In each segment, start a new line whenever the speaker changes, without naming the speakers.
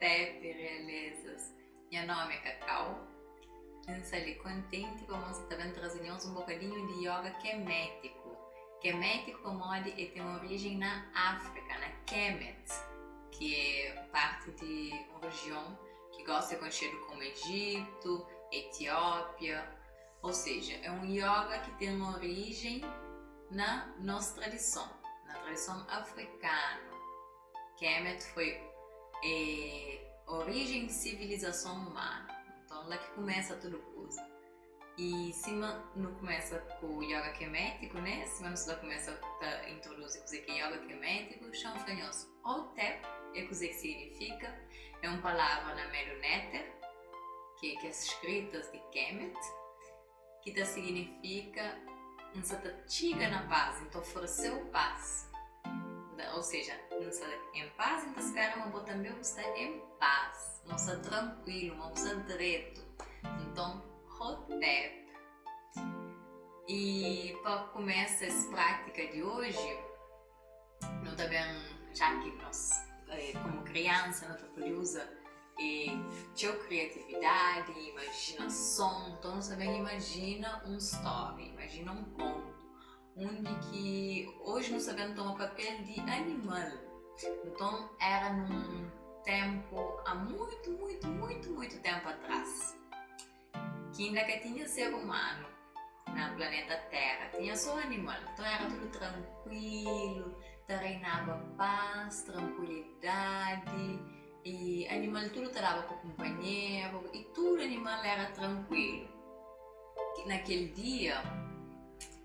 Hotep Realezas. Meu nome é Cacau. Estou ali contente vamos também trazer um bocadinho de yoga kemético. Kemético como tem origem na África, na Kemet, que é parte de uma região que gosta de conhecido como Egito, Etiópia, ou seja, é um yoga que tem origem na nossa tradição, na tradição africana. Kemet foi origem de civilização humana, então lá que começa tudo coisa. E se não começa com o yoga kemético, né? Se não começa a introduzir o que é yoga kemético, chama fanhoso Hotep, é o que significa, é uma palavra na Medu-Neter, que é escritas de Kemet, que significa chega na paz, então ofereceu paz. Ou seja, não está em paz, então se cara uma também está em paz, não está tranquilo, não está direito. Então, Hotep. E para começar essa prática de hoje, não também já que nós, como criança, não podemos usar criatividade, imaginação, então nós também imagina um story, imagina um conto, onde que hoje nós sabemos tomar papel de animal. Então era num tempo, há muito tempo atrás, que ainda que tinha ser humano no planeta Terra, tinha só animal, então era tudo tranquilo, reinava paz, tranquilidade, e animal tudo estava com o companheiro, e tudo animal era tranquilo. Que naquele dia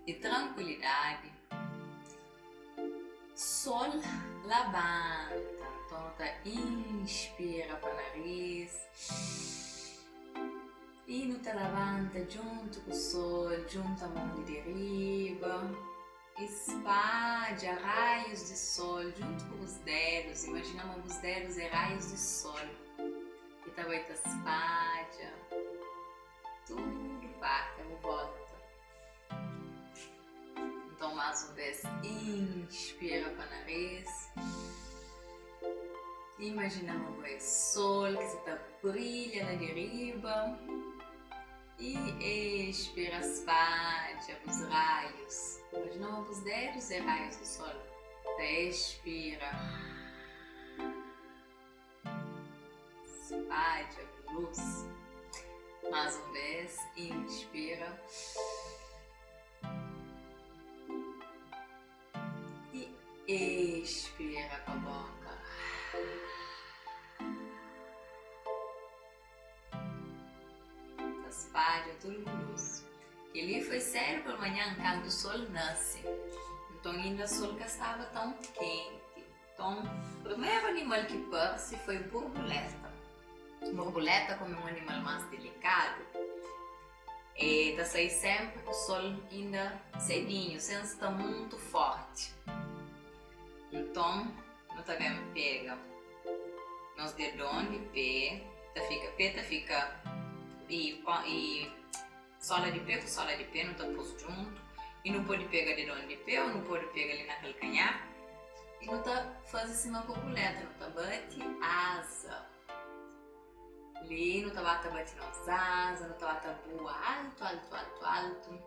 de tranquilidade, sol levanta, então inspira para o nariz, e não te levanta junto com o sol, junto a mão de derriba, espalha raios de sol junto com os dedos, imaginamos os dedos e raios de sol, e também te espalha, tudo parte, volta. Então mais uma vez, inspira para o nariz, imaginamos o sol que está brilha na derriba, e expira, espalha os raios. Imaginamos os dedos e raios do sol. Expira, espalha a luz. Mais uma vez, inspira e expira com a boca. Espalha tudo com luz. E ali foi sério pela manhã, quando o sol nasce. Então ainda o sol que estava tão quente. Então, o primeiro animal que parece foi borboleta. Borboleta, como é um animal mais delicado, está sair sempre o sol ainda cedinho, sem estar muito forte. Então, nós também pega nos dedões de pé, fica e sola de pé com sola de pé, não está posto junto, e não pode pegar dedão de pé, ou não pode pegar ali na calcanhar, e não está fazendo assim uma borboleta, não está bate asa, ali não está bate nas asas, não está bate voa alto.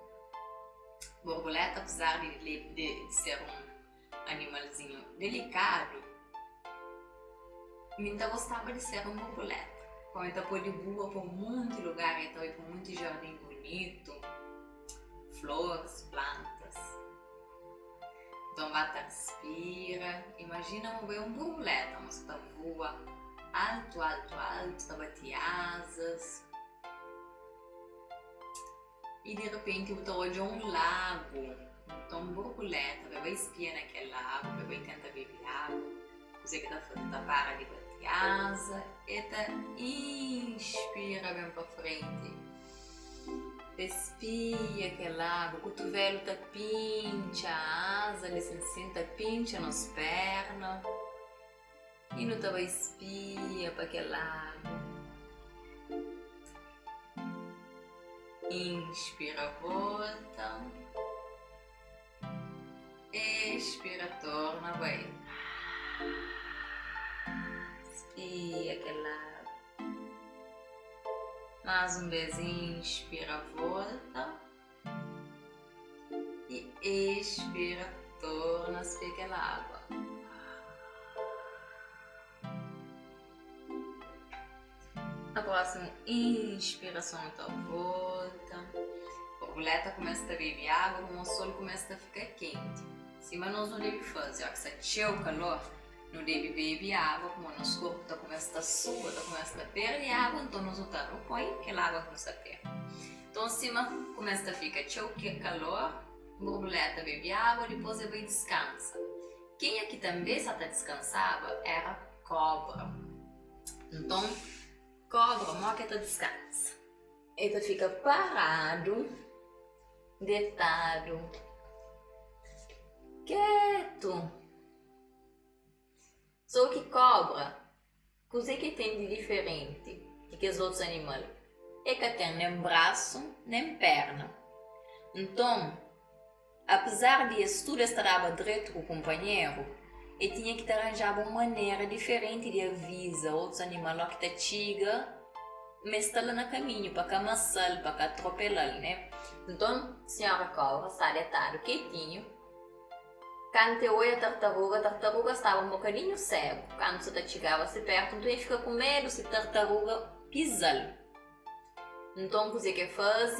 Borboleta, apesar de ser um animalzinho delicado, ainda gostava de ser uma borboleta. Então, ele pode voar por muito lugar, então ir por muito jardim bonito, flores, plantas. Então, bata, respira. Imagina uma borboleta, mas está voa alto, está bate asas. E de repente, você olha um lago. Então, borboleta, vai espiar naquele lago, vai tentar beber água. Você que está para de bater asa, e inspira bem para frente, espia aquele água, o cotovelo pincha a asa, ele se senta, pincha nas pernas, e não estava espia para aquele água, inspira, volta, expira, torna, vai. E aquele lado. Mais uma vez, inspira, volta. E expira, torna-se para aquela água. A próxima inspiração, então volta. A borboleta começa a beber água, como o sol começa a ficar quente. Cima nós não devemos fazer, ó, que se tinha o calor, não deve beber água, como o nosso corpo tá começa a suar, começa a perder água, então nós não põe aquela água começa a perder. Então cima começa a ficar tinha o calor, a borboleta bebe água, depois ele vai descansa. Quem aqui também só descansava era cobra. Então cobra, mal que descansa. Ele fica parado, deitado, quieto. Só que cobra, o que tem de diferente que os outros animais? É que tem nem braço, nem perna. Então, apesar de tudo estar direito com o companheiro, ele tinha que arranjar uma maneira diferente de avisar outros animais que chegam, mas está lá no caminho para amassá-lo, para atropelar, né? Então, a senhora cobra está deitado quietinho. Quando eu olho a tartaruga estava um bocadinho cego. Quando você chegava perto, então ele fica com medo se a tartaruga pisar. Então, o que faz?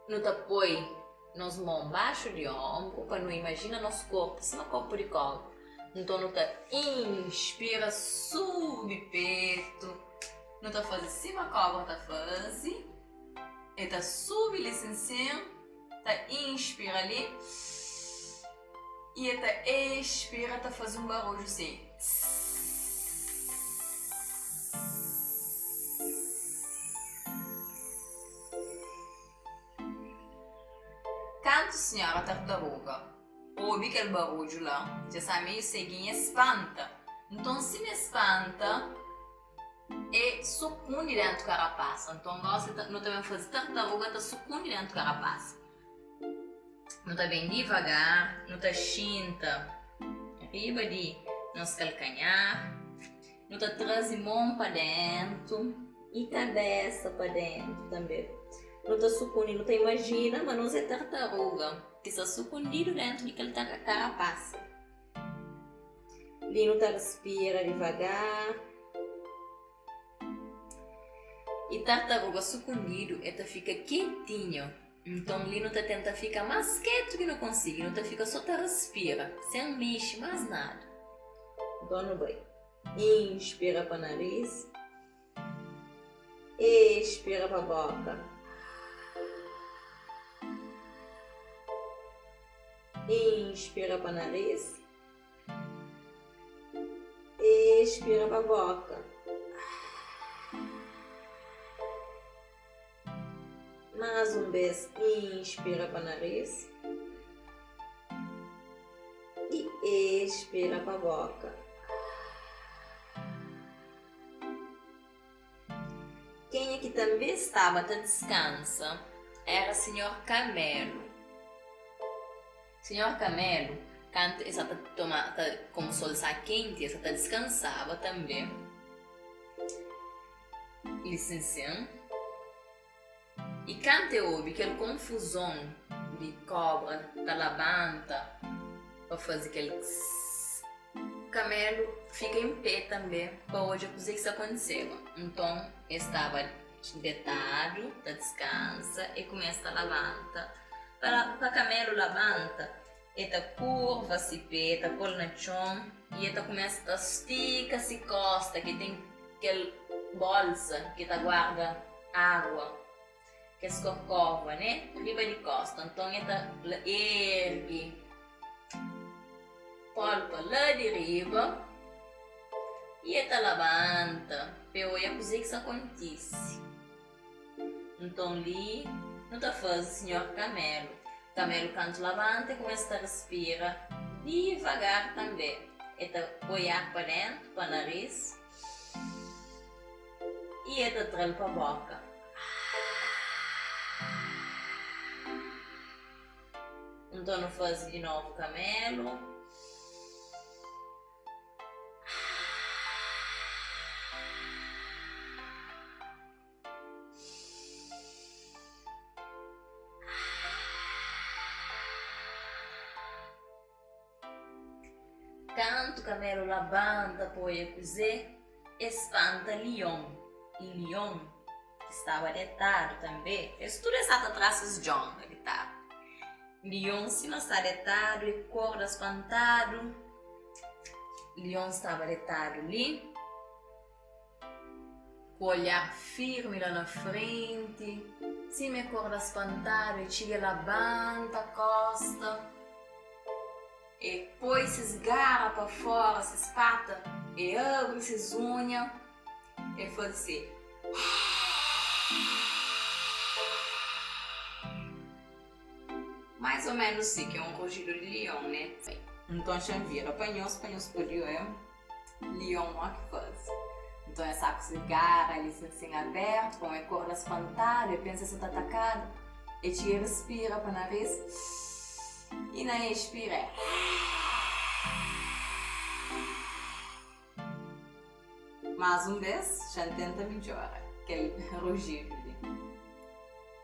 Não te põe nos mãos embaixo de ombro, para não imaginar nosso corpo, assim, corpo de cobra. Então, não te inspira, sube peito. Não te faz assim, a cobra te faz. E te sube licencinho, te inspira ali. E até expira, tá fazendo um barulho assim. Quando a senhora tartaruga ouve aquele barulho lá, já sabe meio ceguinha, espanta. Então se me espanta, é sucunde dentro do carapaça. Então gosta não também fazer tartaruga, tá sucunde dentro do carapaça. Não tá bem devagar, não tá chinta, arriba de nosso calcanhar, não tá traz mão para dentro e cabeça para dentro também. Não tá sucundindo, não tá imagina, mas não é tartaruga, que está sucundido dentro de aquele carapaça. Ali não tá respira devagar. E tartaruga sucundido, ela fica quietinho. Então, ali não tenta ficar mais quieto que não consiga, não fica só respira, sem mexe mais nada. Então, não vai. Inspira para o nariz, expira para a boca. Inspira para o nariz, expira para a boca. Mais uma vez, inspira para o nariz e expira para a boca. Quem aqui também estava a descansa era o Senhor Camelo. Senhor Camelo, quando como o sol está quente, ele descansava também. Licença. E quando eu ouvi aquela confusão de cobra, da lavanta, para fazer aquele camelo fica em pé também, para hoje eu sei que isso aconteceu. Então, estava deitado, descansa e começa a lavanta. Para camelo lavanta, ele curva se pé, ele põe no chão e ele começa a estica, se costa, que tem aquela bolsa que guarda água. Que é corcova, né? Riba de costa. Então, ele ergue polpa lá de riba e ele levanta. Eu ia fazer que isso acontece. Então, ali, não está fazendo o senhor Camelo. Camelo, quando levanta, começa a respirar devagar também. Ele olhar para dentro, para o nariz e ele traz para a boca. Então não faz de novo camelo. canto, Camelo levanta, põe a cozer, espanta Leon. E Leon, que estava deitado também, isso tudo está atrás de John, ele tá. Leon se não está deitado e acorda espantado. Leon estava deitado ali, com o olhar firme lá na frente. Se me acorda espantado, e chega, levanta a costa. E põe se garras para fora, se espata, e abre se unhas. E faz assim. Mais ou menos assim, que é um rugido de leão, né? Então, Xavier apanhou explodiu, é? Leão, ó que faz. Então, é saco de garra, ali assim aberto, com a corda espantada, e pensa se está atacado. E te respira para o nariz. E na expira é. Mais uma vez, já tenta melhor. Aquele rugido ali.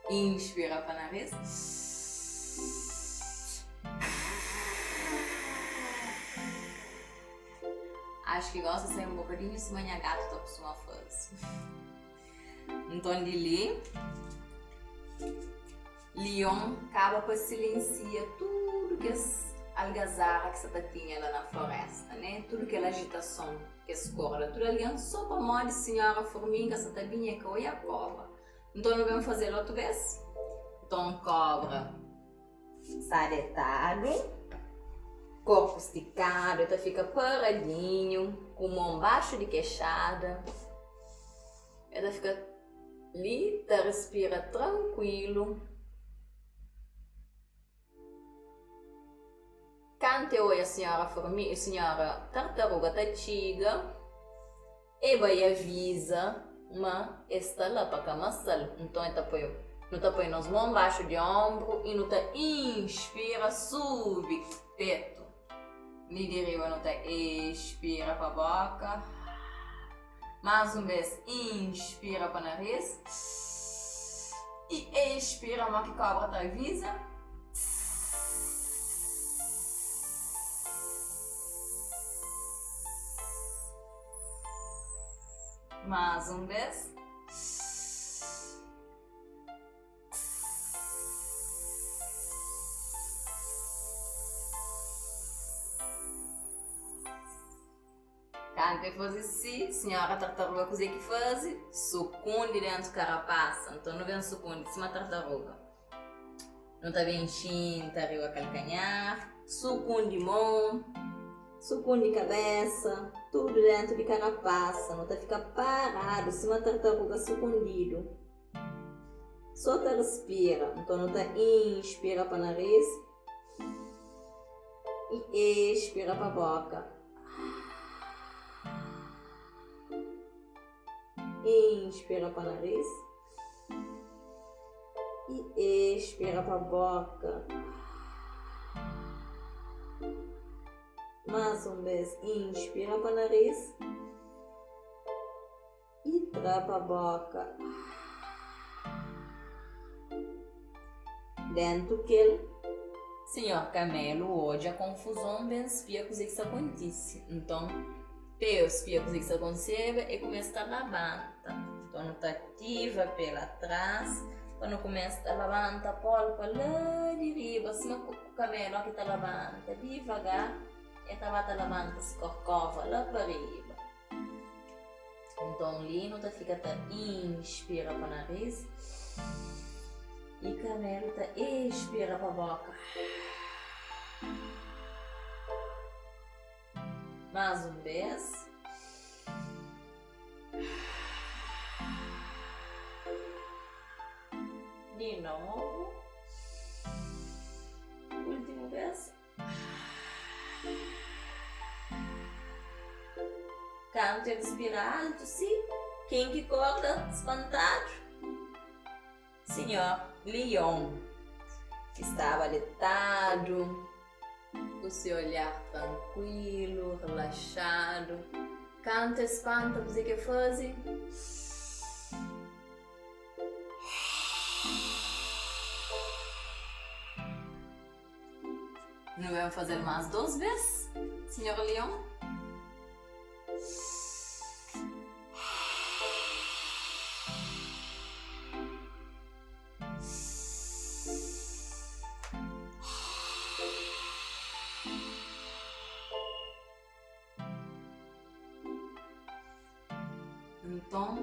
Inspira para o nariz. Acho que gosta de ser um bocadinho se manhã gato está acostumado a fazer. Então, de ali, Leon acaba para silenciar tudo que as algazarra que você tinha lá na floresta, né? Tudo aquela agitação que escorre, tudo ali só para morrer senhora formiga, essa tabinha que eu ia cobra. Então, nós vamos fazer outra vez. Então, cobra está deitado. Corpo esticado, então fica paradinho, com mão baixo de queixada. Ela fica ali, respira tranquilo. Cante oi a senhora formiga, a senhora tartaruga tatiga. E vai avisa, mas está lá para camaçal. Então não tá põe nas mãos baixo de ombro e não tá inspira, sube peito. Lhe deriva, não tá, expira para a boca. Mais uma vez, inspira para o nariz. E expira, uma que cobra tá avisa. Mais uma vez. Cante faz assim, senhora tartaruga cozer que faz, sucunde dentro do carapaça, então não vem sucunde de cima da tartaruga. Não está bem chinta, arriba calcanhar, sucunde mão, sucunde cabeça, tudo dentro de carapaça, não está ficar parado, cima da tartaruga sucundido. Só tá respira, então não está inspira para o nariz e expira para a boca. Inspira para o nariz e expira para a boca. Mais uma vez, inspira para o nariz e traz para a boca. Dentro que ele, senhor Camelo, hoje a confusão bem espia que isso acontece. Então, Deus pia que isso acontece e começa a levantar. Então, não está ativa pela trás. Quando começa a levantar, polpa lá de riba, acima com o camelo que está levanta devagar. E estava a levantar as corcova lá para riba. Então, Lino fica inspira para o nariz. E camelo expira para a boca. Mais uma vez. De novo. Última vez. Cante respira alto, sim. Quem que acorda espantado? Senhor Leon, que estava deitado, o seu olhar tranquilo, relaxado. Canta, espanta, você que faz? Não vamos fazer mais 2 vezes, senhor Leão? Então,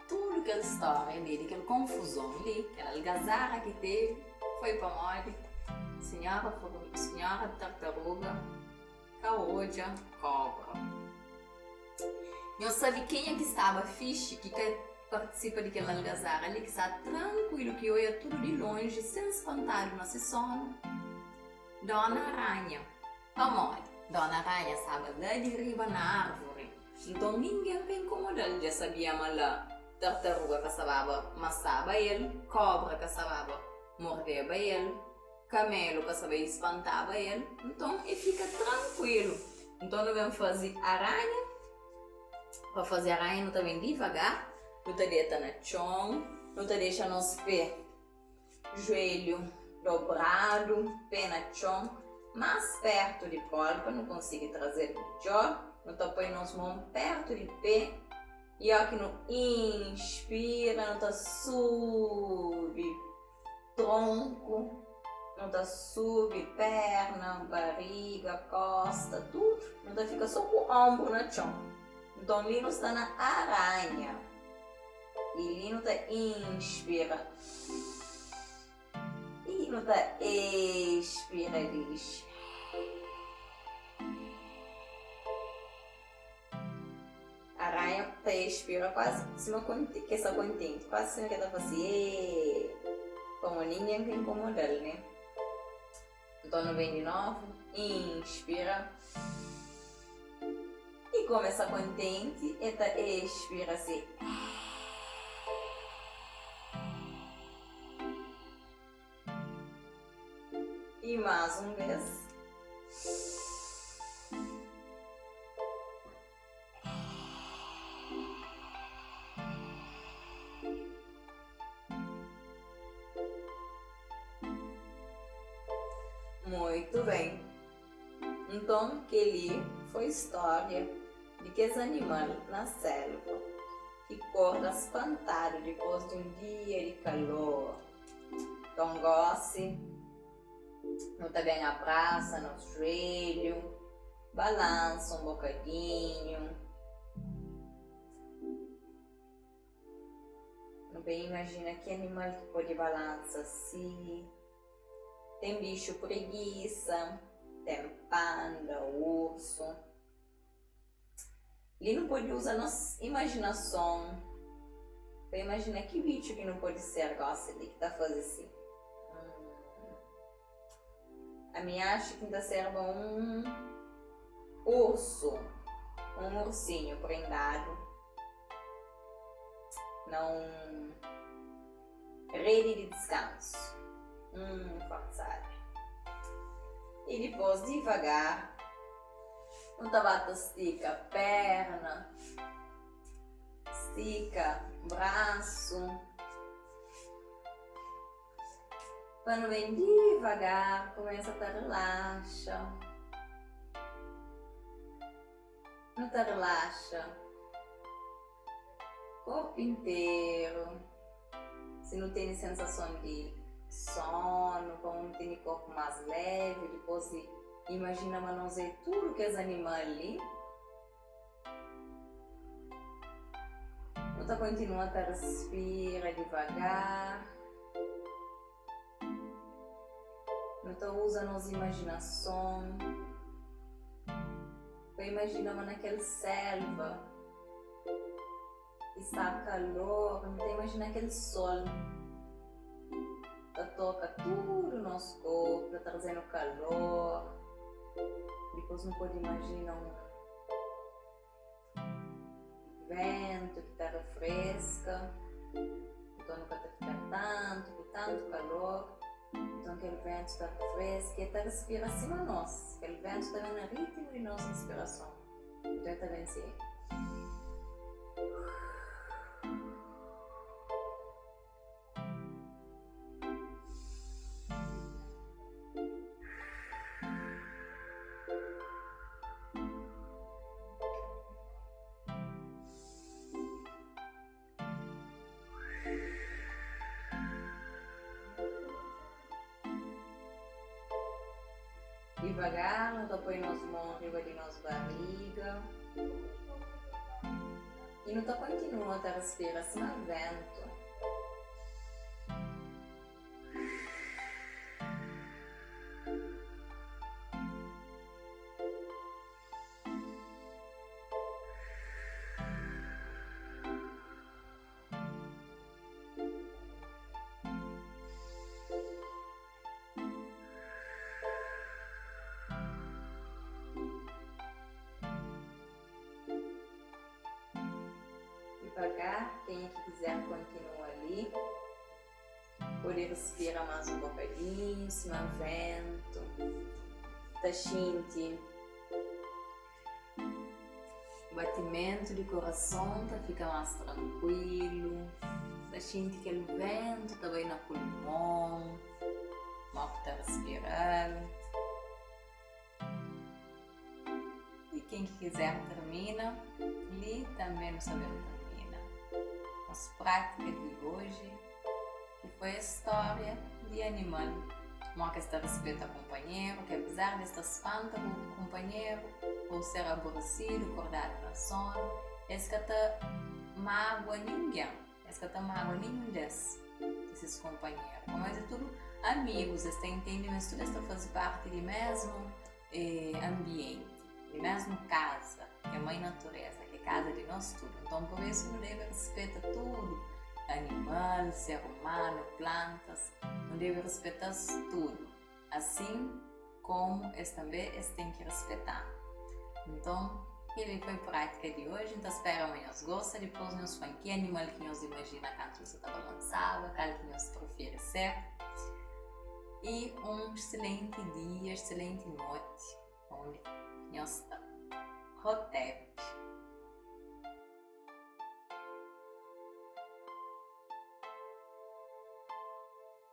tudo aquela história dele, aquela confusão ali, aquela algazarra que teve, foi para morte. Senhora tartaruga, caodia, cobra. Eu sabia quem é que estava fixe, que participa daquela algazarra ali, que está tranquilo, que olha tudo de longe, sem espantar o nosso sono. Dona Aranha. Amor, Dona Aranha estava lá de riba na árvore. Então ninguém vai incomodar, já sabia lá. Tartaruga que estava amassava ele, cobra que estava mordeva ele, camelo que estava espantava ele. Então ele fica tranquilo. Então nós vamos fazer aranha. Para fazer aranha não também devagar. Não te deita no chão, não te deixa nos pés, joelho dobrado, pé no chão, mais perto de polpa, não consigo trazer melhor. Não te põe nas mãos perto de pé. E aqui não inspira, não te sube tronco, não te sube perna, barriga, costa, tudo. Não te fica só com o ombro no chão. Então ali não está na aranha. E ali não te inspira. E não te expira, diz. Aranha te expira quase cima que essa contente, quase cima que ela faz assim, como ninguém quer incomodar, né? Então não vem de novo, inspira e começa contente, e expira assim. E mais uma vez. Muito bem. Então, aquele foi a história de que os animais na selva que acordam espantados depois de um dia de calor. Então, goste, não tá bem a praça, no joelho, balança um bocadinho. Não bem imagina que animal que pode balançar assim. Tem bicho preguiça, tem panda, urso. Ele não pode usar nossa imaginação para imaginar que bicho que não pode ser gosta de que tá fazendo assim. A minha acha que ainda serve um urso, um ursinho prendado, não rede de descanso. Forçado. E depois devagar, o tabaco estica a perna, estica o braço. Quando vem devagar, começa a relaxa. Não te relaxa o corpo inteiro. Se não tem sensação de sono, como tem o corpo mais leve, depois imagina manusear tudo que é animal ali. Então continua a respirar devagar. Então usa nossa imaginação. Imagina naquela selva, está calor, então imagina aquele sol. Toca tudo no nosso corpo, tá trazendo calor. Depois não pode imaginar um vento que tá refresca. Então nunca tá ficando com tanto calor. Então aquele vento está fresco e tá respira acima de nós. Aquele vento está no ritmo de nossa respiração. Então está bem assim. Devagar, não põe nas mãos arriba de nossa barriga. E não continua a respiração a vento. Devagar, quem quiser continua ali. Pode respirar mais um bocadinho, cima vento. Tá sentindo o batimento do coração, tá fica mais tranquilo. Tá sentindo que o vento tá bem no pulmão, mal que tá respirando. E quem quiser termina, ali também não saber termina. As práticas de hoje, que foi a história de animal. Uma que está respeito ao companheiro, que apesar de estar espanta o companheiro, ou ser aborrecido, acordado na sono, esse que está mágoa ninguém, esse que está mágoa nenhum desses companheiros. Mas é tudo amigos, você entende, mas tudo está faz parte do mesmo ambiente, de mesma casa, que é a mãe natureza, que é casa de nós tudo. Então por isso não deve respeitar tudo, animal, ser humano, plantas, não deve respeitar tudo, assim como eles também têm que respeitar. Então, ele foi a prática de hoje, então espero amanhã os gostem, depois nós falamos que animal que nós imagina quando você está balançado, qual que nós prefere ser. E um excelente dia, excelente noite, onde nós estamos. Hotep.